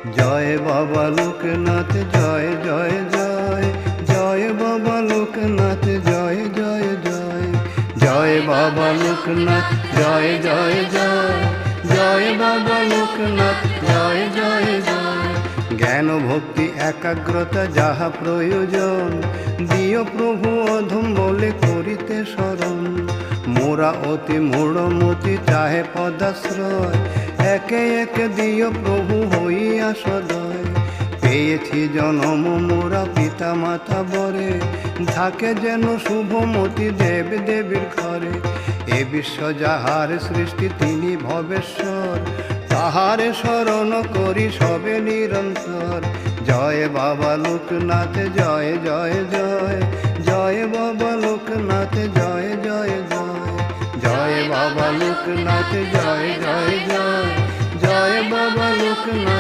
জয় বাবা লোকনাথ জয় জয় জয়, জয় বাবা লোকনাথ জয় জয় জয়, জয় বাবা লোকনাথ জয় জয় জয়, জয় বাবা লোকনাথ জয় জয় জয়। জ্ঞান ভক্তি একাগ্রতা যাহা প্রয়োজন, দিও প্রভু অধম বলে করিতে শরণ। মোরা অতি মূঢ়মতি চাহে পদাশ্রয়, একে একে দিও প্রভু হইয়া সদয়। পেয়েছি জনম মোরা পিতা মাতা বরে, থাকে যেন শুভমতি দেব দেবীর ঘরে। এ বিশ্ব যাহার সৃষ্টি তিনি ভবেশ্বর, তাহারে শরণ করি সবে নিরন্তর। জয় বাবা লোকনাথ জয় জয় জয়, জয় বাবা লোকনাথ জয় জয় জয়, জয় বাবা লোকনাথ জয় জয় জয়, জয় বাবা লোকনাথ।